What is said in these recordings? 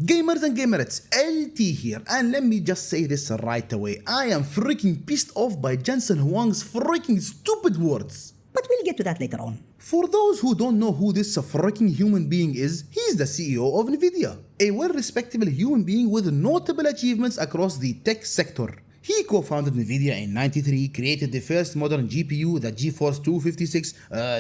Gamers and gamerettes, LT here, and let me just say this right away. I am freaking pissed off by Jensen Huang's freaking stupid words. But we'll get to that later on. For those who don't know who this freaking human being is, he's the CEO of Nvidia, a well-respectable human being with notable achievements across the tech sector. He co-founded Nvidia in '93, created the first modern GPU, the GeForce 256.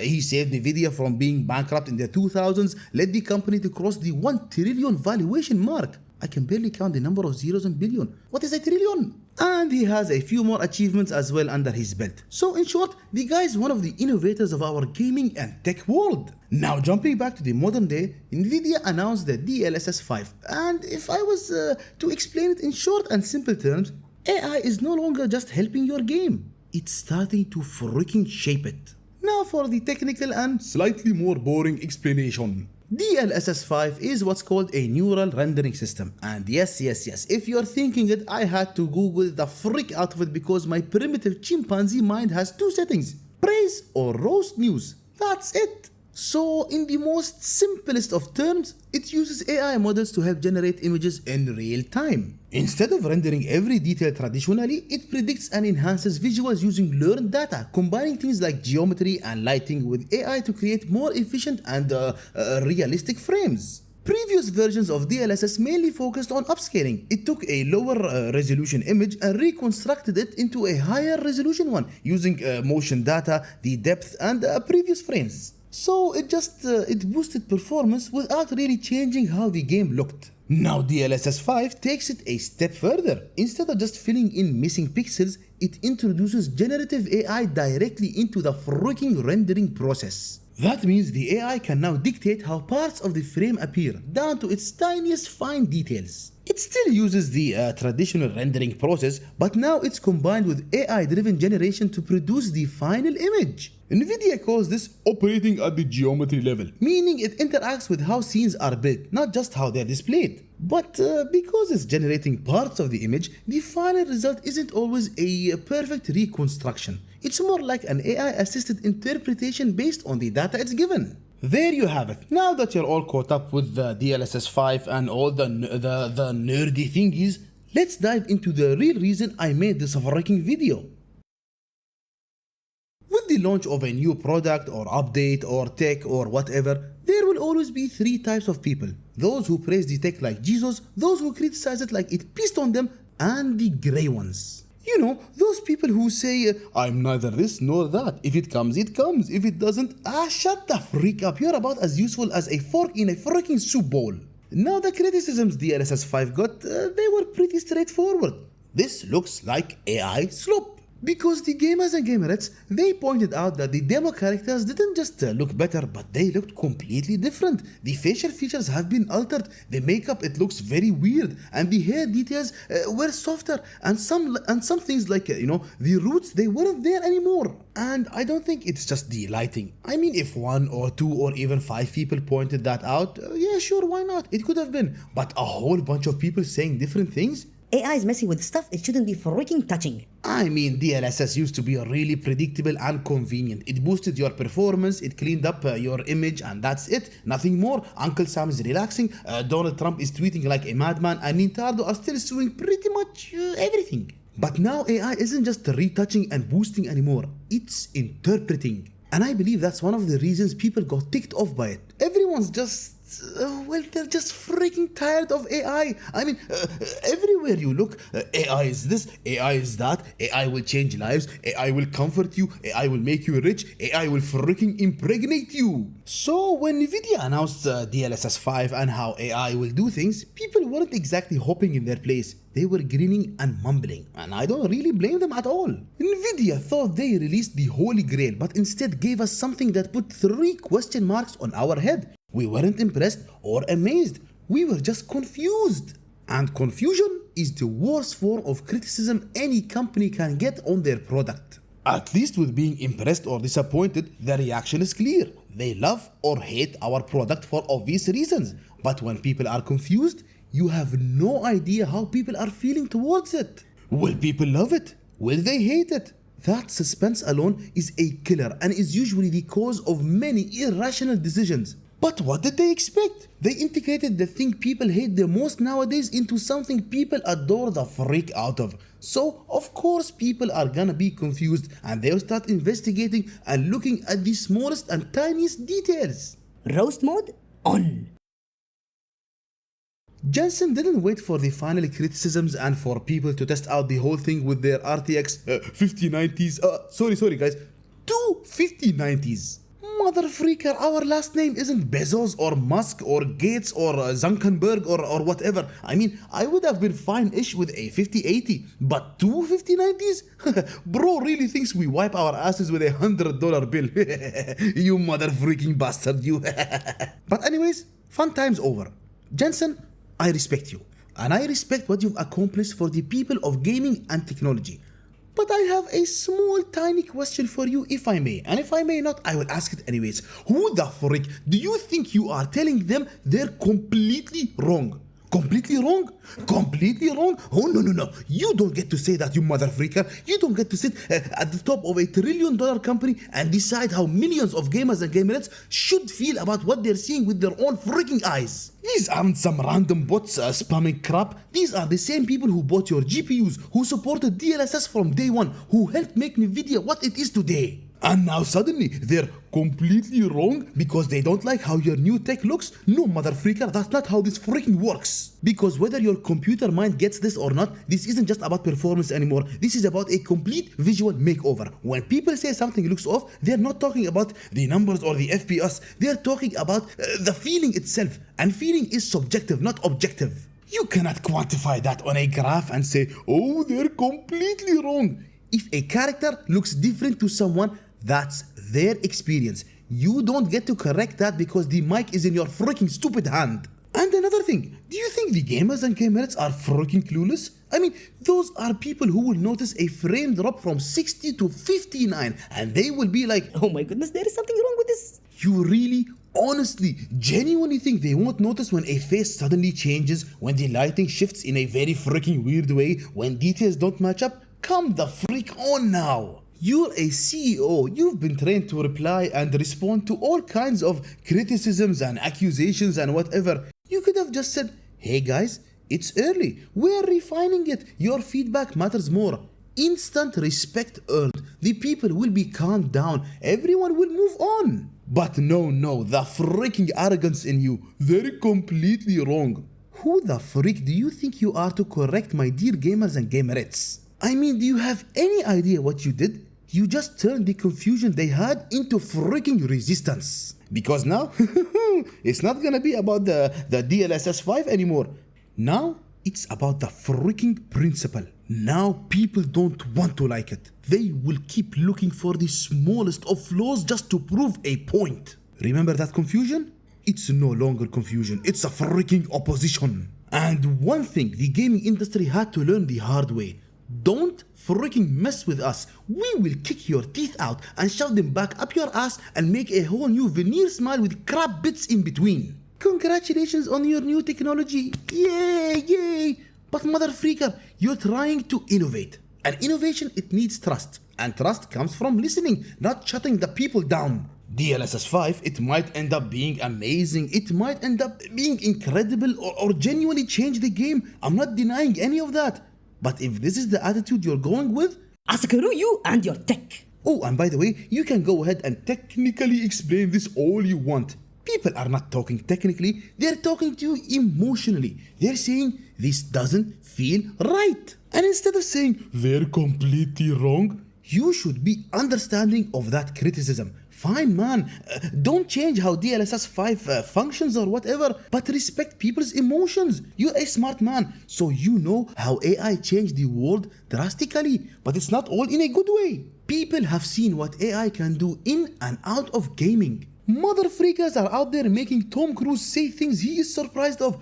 He saved Nvidia from being bankrupt in the 2000s, led the company to cross the 1 trillion valuation mark. I can barely count the number of zeros in billion. What is a trillion? And he has a few more achievements as well under his belt. So in short, the guy is one of the innovators of our gaming and tech world. Now jumping back to the modern day, Nvidia announced the DLSS 5. And if I was to explain it in short and simple terms, AI is no longer just helping your game. It's starting to freaking shape it. Now for the technical and slightly more boring explanation. DLSS 5 is what's called a neural rendering system. And yes, if you're thinking it, I had to Google the freak out of it because my primitive chimpanzee mind has two settings: praise or roast news. That's it. So in the most simplest of terms, it uses AI models to help generate images in real time. Instead of rendering every detail traditionally, it predicts and enhances visuals using learned data, combining things like geometry and lighting with AI to create more efficient and realistic frames. Previous versions of DLSS mainly focused on upscaling. It took a lower resolution image and reconstructed it into a higher resolution one using motion data, the depth, and previous frames. So it boosted performance without really changing how the game looked. Now DLSS 5 takes it a step further. Instead of just filling in missing pixels, it introduces generative AI directly into the freaking rendering process. That means the AI can now dictate how parts of the frame appear, down to its tiniest fine details. It still uses the traditional rendering process, but now it's combined with AI-driven generation to produce the final image. Nvidia calls this operating at the geometry level, meaning it interacts with how scenes are built, not just how they're displayed. But because it's generating parts of the image, the final result isn't always a perfect reconstruction. It's more like an AI-assisted interpretation based on the data it's given. There you have it. Now that you're all caught up with the DLSS 5 and all the nerdy thingies, let's dive into the real reason I made this freaking video. With the launch of a new product or update or tech or whatever, there will always be three types of people. Those who praise the tech like Jesus, those who criticize it like it pissed on them, and the grey ones. You know, those people who say, I'm neither this nor that. If it comes, it comes. If it doesn't, shut the freak up. You're about as useful as a fork in a freaking soup bowl. Now the criticisms DLSS 5 got, they were pretty straightforward. This looks like AI Slop. Because the gamers and gamerettes, they pointed out that the demo characters didn't just look better, but they looked completely different. The facial features have been altered, the makeup, it looks very weird, and the hair details were softer, and some things like, the roots, they weren't there anymore. And I don't think it's just the lighting. I mean, if 1 or 2 or even 5 people pointed that out, yeah, sure, why not? It could have been. But a whole bunch of people saying different things? AI is messing with stuff it shouldn't be freaking touching. I mean, DLSS used to be really predictable and convenient. It boosted your performance, it cleaned up your image, and that's it. Nothing more. Uncle Sam is relaxing, Donald Trump is tweeting like a madman, and Nintendo are still suing pretty much everything. But now AI isn't just retouching and boosting anymore. It's interpreting. And I believe that's one of the reasons people got ticked off by it. Everyone's just they're just freaking tired of AI. I mean, everywhere you look, AI is this, AI is that, AI will change lives, AI will comfort you, AI will make you rich, AI will freaking impregnate you. So when Nvidia announced DLSS 5 and how AI will do things, people weren't exactly hopping in their place. They were grinning and mumbling, and I don't really blame them at all. Nvidia thought they released the holy grail, but instead gave us something that put 3 question marks on our head. We weren't impressed or amazed, we were just confused. And confusion is the worst form of criticism any company can get on their product. At least with being impressed or disappointed, the reaction is clear. They love or hate our product for obvious reasons. But when people are confused, you have no idea how people are feeling towards it. Will people love it? Will they hate it? That suspense alone is a killer and is usually the cause of many irrational decisions. But what did they expect? They integrated the thing people hate the most nowadays into something people adore the freak out of. So, of course, people are gonna be confused and they'll start investigating and looking at the smallest and tiniest details. Roast mode on. Jensen didn't wait for the final criticisms and for people to test out the whole thing with their RTX 5090s. Sorry guys, two 5090s. Mother freaker, our last name isn't Bezos or Musk or Gates or Zuckerberg or whatever. I mean, I would have been fine-ish with a 5080, but two 5090s? Bro really thinks we wipe our asses with $100 bill. You mother freaking bastard, you. But anyways, fun time's over. Jensen, I respect you, and I respect what you've accomplished for the people of gaming and technology. But I have a small tiny question for you, if I may, and if I may not, I will ask it anyways. Who the frick do you think you are telling them they're completely wrong? Completely wrong? Completely wrong? Oh no. You don't get to say that, you mother freaker. You don't get to sit at the top of $1 trillion company and decide how millions of gamers and gamerettes should feel about what they're seeing with their own freaking eyes. These aren't some random bots spamming crap. These are the same people who bought your GPUs, who supported DLSS from day one, who helped make Nvidia what it is today. And now suddenly they're completely wrong because they don't like how your new tech looks? No, mother freaker, that's not how this freaking works. Because whether your computer mind gets this or not, this isn't just about performance anymore. This is about a complete visual makeover. When people say something looks off, they're not talking about the numbers or the FPS. They're talking about the feeling itself. And feeling is subjective, not objective. You cannot quantify that on a graph and say, oh, they're completely wrong. If a character looks different to someone, that's their experience. You don't get to correct that because the mic is in your freaking stupid hand. And another thing, do you think the gamers and gamerettes are freaking clueless? I mean, those are people who will notice a frame drop from 60 to 59 and they will be like, Oh my goodness, there is something wrong with this. You really, honestly, genuinely think they won't notice when a face suddenly changes, when the lighting shifts in a very freaking weird way, when details don't match up? Come the freak on now. You're a CEO, you've been trained to reply and respond to all kinds of criticisms and accusations and whatever. You could have just said, hey guys, it's early, we're refining it, your feedback matters more. Instant respect earned, the people will be calmed down, everyone will move on. But no, the freaking arrogance in you, they're completely wrong. Who the freak do you think you are to correct my dear gamers and gamerettes? I mean, do you have any idea what you did? You just turned the confusion they had into freaking resistance. Because now, it's not gonna be about the DLSS 5 anymore. Now, it's about the freaking principle. Now, people don't want to like it. They will keep looking for the smallest of flaws just to prove a point. Remember that confusion? It's no longer confusion, it's a freaking opposition. And one thing the gaming industry had to learn the hard way. Don't freaking mess with us. We will kick your teeth out and shove them back up your ass and make a whole new veneer smile with crap bits in between. Congratulations on your new technology. Yay. But mother freaker, you're trying to innovate. And innovation, it needs trust. And trust comes from listening, not shutting the people down. DLSS 5, it might end up being amazing, it might end up being incredible or genuinely change the game. I'm not denying any of that. But if this is the attitude you're going with, Asakaru you and your tech. Oh, and by the way, you can go ahead and technically explain this all you want. People are not talking technically, they're talking to you emotionally. They're saying, this doesn't feel right. And instead of saying, they're completely wrong, you should be understanding of that criticism. Fine man, don't change how DLSS 5 functions or whatever, but respect people's emotions. You're a smart man, so you know how AI changed the world drastically, but it's not all in a good way. People have seen what AI can do in and out of gaming. Mother freakers are out there making Tom Cruise say things he is surprised of.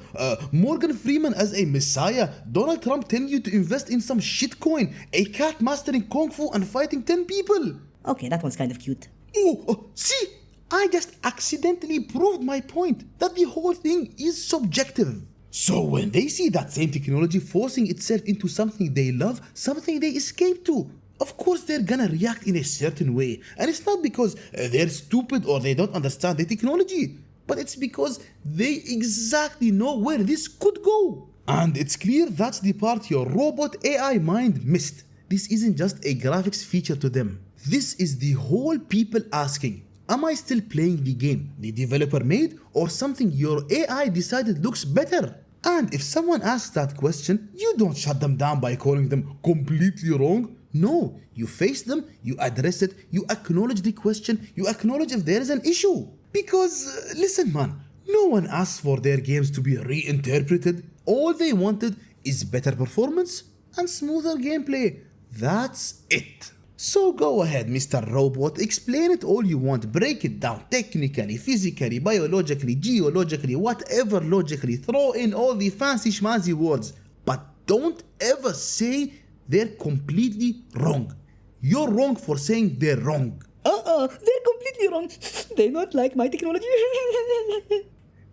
Morgan Freeman as a messiah. Donald Trump telling you to invest in some shitcoin. A cat mastering Kung Fu and fighting 10 people. Okay, that one's kind of cute. Oh, see, I just accidentally proved my point that the whole thing is subjective. So when they see that same technology forcing itself into something they love, something they escape to, of course they're gonna react in a certain way. And it's not because they're stupid or they don't understand the technology, but it's because they exactly know where this could go. And it's clear that's the part your robot AI mind missed. This isn't just a graphics feature to them. This is the whole people asking, am I still playing the game the developer made or something your AI decided looks better? And if someone asks that question, you don't shut them down by calling them completely wrong. No, you face them, you address it, you acknowledge the question, you acknowledge if there is an issue. Because, listen man, no one asks for their games to be reinterpreted. All they wanted is better performance and smoother gameplay. That's it. So go ahead, Mr. Robot, explain it all you want, break it down technically, physically, biologically, geologically, whatever logically, throw in all the fancy schmancy words, but don't ever say they're completely wrong. You're wrong for saying they're wrong. They're completely wrong. They don't like my technology.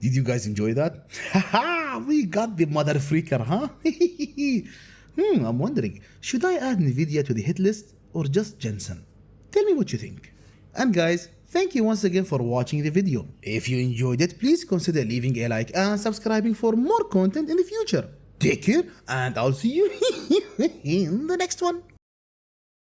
Did you guys enjoy that? Haha, we got the mother freaker, huh? I'm wondering, should I add Nvidia to the hit list or just Jensen? Tell me what you think. And guys, thank you once again for watching the video. If you enjoyed it, please consider leaving a like and subscribing for more content in the future. Take care and I'll see you in the next one.